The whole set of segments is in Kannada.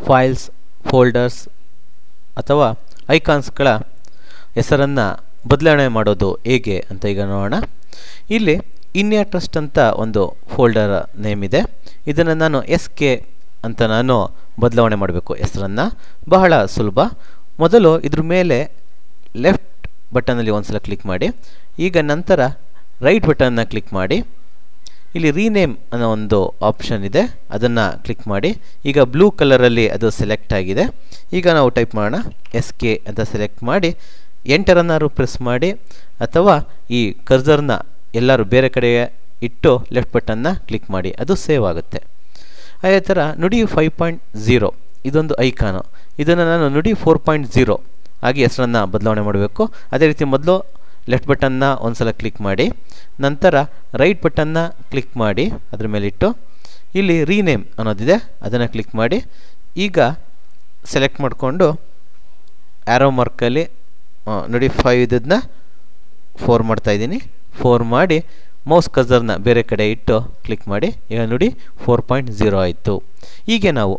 ಫೈಲ್ಸ್, ಫೋಲ್ಡರ್ಸ್ ಅಥವಾ ಐಕಾನ್ಸ್ಗಳ ಹೆಸರನ್ನು ಬದಲಾವಣೆ ಮಾಡೋದು ಹೇಗೆ ಅಂತ ಈಗ ನೋಡೋಣ. ಇಲ್ಲಿ ಇನ್ಯಾ ಟ್ರಸ್ಟ್ ಅಂತ ಒಂದು ಫೋಲ್ಡರ್ ನೇಮ್ ಇದೆ. ಇದನ್ನು ನಾನು SK ಅಂತ ನಾನು ಬದಲಾವಣೆ ಮಾಡಬೇಕು ಹೆಸರನ್ನು. ಬಹಳ ಸುಲಭ. ಮೊದಲು ಇದ್ರ ಮೇಲೆ ಲೆಫ್ಟ್ ಬಟನಲ್ಲಿ ಒಂದು ಸಲ ಕ್ಲಿಕ್ ಮಾಡಿ. ಈಗ ನಂತರ ರೈಟ್ ಬಟನ್ನ ಕ್ಲಿಕ್ ಮಾಡಿ. ಇಲ್ಲಿ ರೀನೇಮ್ ಅನ್ನೋ ಒಂದು ಆಪ್ಷನ್ ಇದೆ, ಅದನ್ನು ಕ್ಲಿಕ್ ಮಾಡಿ. ಈಗ ಬ್ಲೂ ಕಲರಲ್ಲಿ ಅದು ಸೆಲೆಕ್ಟ್ ಆಗಿದೆ. ಈಗ ನಾವು ಟೈಪ್ ಮಾಡೋಣ SK ಅಂತ ಸೆಲೆಕ್ಟ್ ಮಾಡಿ ಎಂಟರನ್ನಾರು ಪ್ರೆಸ್ ಮಾಡಿ, ಅಥವಾ ಈ ಕರ್ಸರ್ನ ಎಲ್ಲರೂ ಬೇರೆ ಕಡೆ ಇಟ್ಟು ಲೆಫ್ಟ್ ಬಟನ್ನ ಕ್ಲಿಕ್ ಮಾಡಿ, ಅದು ಸೇವ್ ಆಗುತ್ತೆ. ಅದೇ ಥರ ನುಡಿ 5.0 ಇದೊಂದು ಐಕಾನು. ಇದನ್ನು ನಾನು ನುಡಿ 4.0 ಆಗಿ ಹೆಸರನ್ನು ಬದಲಾವಣೆ ಮಾಡಬೇಕು. ಅದೇ ರೀತಿ ಮೊದಲು ಲೆಫ್ಟ್ ಬಟನ್ನ ಒಂದು ಸಲ ಕ್ಲಿಕ್ ಮಾಡಿ, ನಂತರ ರೈಟ್ ಬಟನ್ನ ಕ್ಲಿಕ್ ಮಾಡಿ ಅದ್ರ ಮೇಲಿಟ್ಟು ಇಲ್ಲಿ ರೀನೇಮ್ ಅನ್ನೋದಿದೆ, ಅದನ್ನು ಕ್ಲಿಕ್ ಮಾಡಿ. ಈಗ ಸೆಲೆಕ್ಟ್ ಮಾಡಿಕೊಂಡು ಆ್ಯರೋ ಮಾರ್ಕಲ್ಲಿ ನೋಡಿ 5 ಇದನ್ನು 4 ಮಾಡ್ತಾಯಿದ್ದೀನಿ. 4 ಮಾಡಿ ಮೌಸ್ ಕರ್ಸರ್ನ ಬೇರೆ ಕಡೆ ಇಟ್ಟು ಕ್ಲಿಕ್ ಮಾಡಿ. ಈಗ ನೋಡಿ 4.0 ಆಯಿತು. ಹೀಗೆ ನಾವು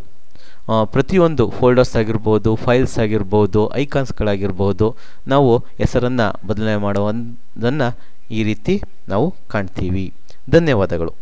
ಪ್ರತಿಯೊಂದು ಫೋಲ್ಡರ್ಸ್ ಆಗಿರ್ಬೋದು, ಫೈಲ್ಸ್ ಆಗಿರ್ಬೋದು, ಐಕಾನ್ಸ್ಗಳಾಗಿರ್ಬೋದು, ನಾವು ಹೆಸರನ್ನು ಬದಲಾವಣೆ ಮಾಡುವುದನ್ನು ಈ ರೀತಿ ನಾವು ಕಾಣ್ತೀವಿ. ಧನ್ಯವಾದಗಳು.